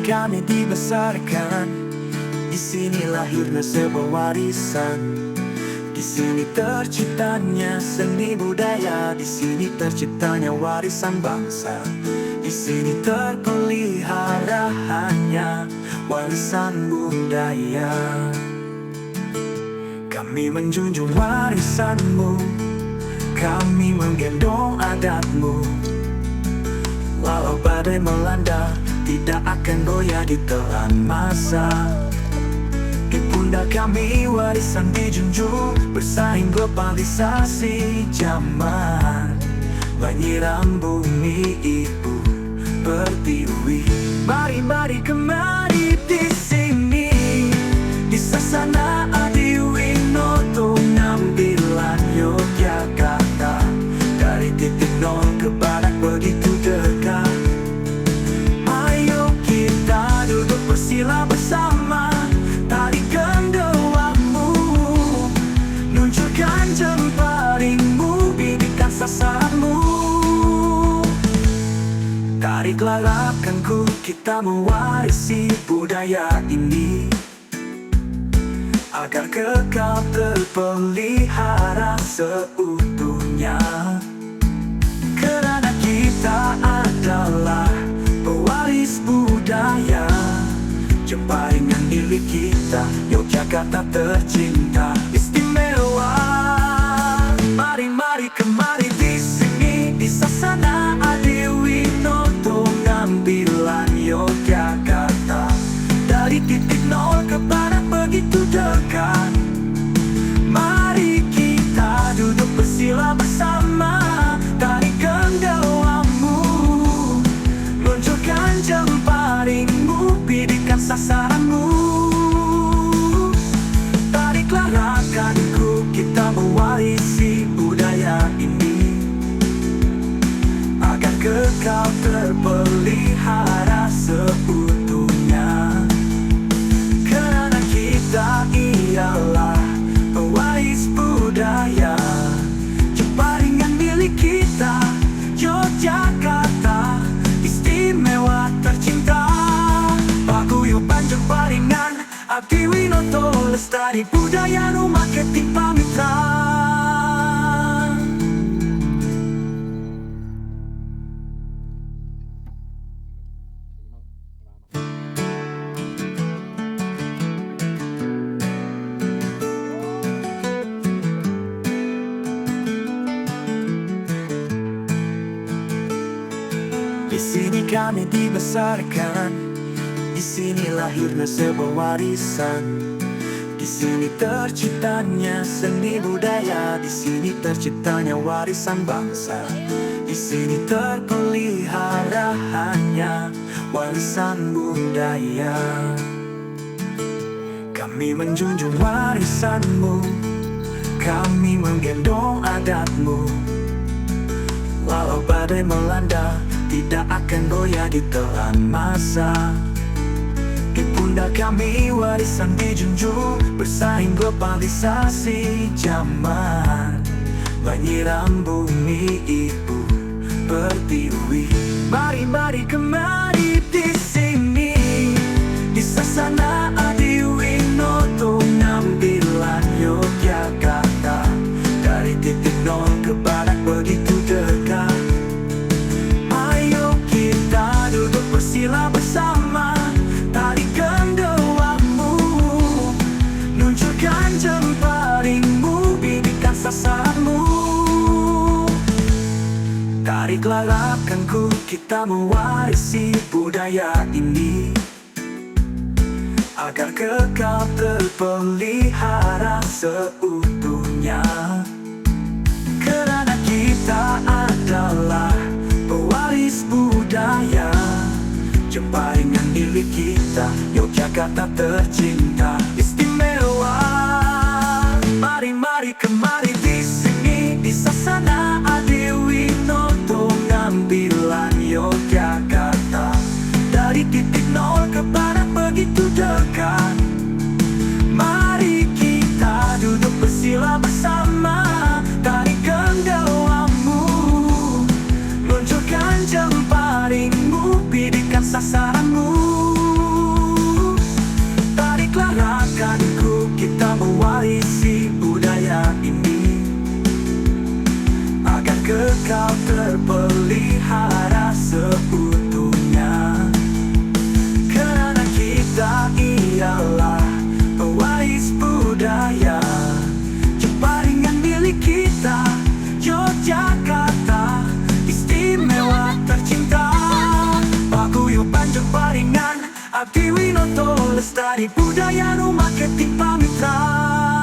kami dibesarkan, di sini lahirnya sebuah warisan. Di sini terciptanya seni budaya, di sini terciptanya warisan bangsa. Di sini terpelihara hanya warisan budaya. Kami menjunjung warisanmu, kami menggendong adatmu. Walau badai melanda, tidak akan goyah di telan masa. Di pundak kami warisan dijunjung, bersaing globalisasi zaman. Menyiram bumi ibu pertiwi. Mari kemari di sini, di Sasana Adiwinoto Ngambilan Yogyakarta. Dari titik nol ke barat begitu dekat. Ayo kita duduk bersila bersama, tarikan doamu, luncurkan jemparingmu, bidikan sasaranmu. Tariklah rakanku, kita mewarisi budaya ini, agar kekal terpelihara seutuhnya. Karena kita adalah pewaris budaya, jemparingan milik kita, Yogyakarta tercinta, istimewa. Mari kemari di sini, di Sasana Adiwinoto Ngambilan Yogyakarta. Dari titik nol ke barat begitu dekat. Mari kita duduk bersila bersama, tarikan doamu, luncurkan jemparingmu, bidikan sasaranmu. Tariklah rakanku, kita mewarisi budaya ini, agar kekal terpelihara seutuhnya. Karena kita ialah pewaris budaya, jemparingan milik kita, Yogyakarta istimewa tercinta. Paguyuban jemparingan Adiwinoto, lestari budaya rumah Ketipa Mitra. Di sini kami dibesarkan, di sini lahirnya sebuah warisan. Di sini terciptanya seni budaya, di sini terciptanya warisan bangsa. Di sini terpelihara hanya warisan budaya. Kami menjunjung warisanmu, kami menggendong adatmu. Walau badai melanda, tidak akan goyah di telan masa. Di pundak kami warisan dijunjung, bersaing globalisasi zaman. Menyiram bumi ibu pertiwi. Mari kemari di sini, di Sasana Adiwinoto Ngambilan Yogyakarta. Dari titik nol ke barat begitu dekat. Ayo kita duduk bersila bersama, tarikan doamu, luncurkan jemparingmu, bidikan sasaranmu. Tariklah rakanku, kita mewarisi budaya ini, agar kekal terpelihara seutuhnya. Karena kita adalah pewaris budaya, jemparingan milik kita, Yogyakarta tercinta, istimewa. Mari kemari di sini, di Sasana Adiwinoto Ngambilan Yogyakarta. Dari titik nol ke barat begitu dekat. Mari kita duduk bersila bersama, tarikan doamu, luncurkan jemparingmu, bidikan sasaranmu. Abdi Winoto, lestari budaya nu marketing pamitra.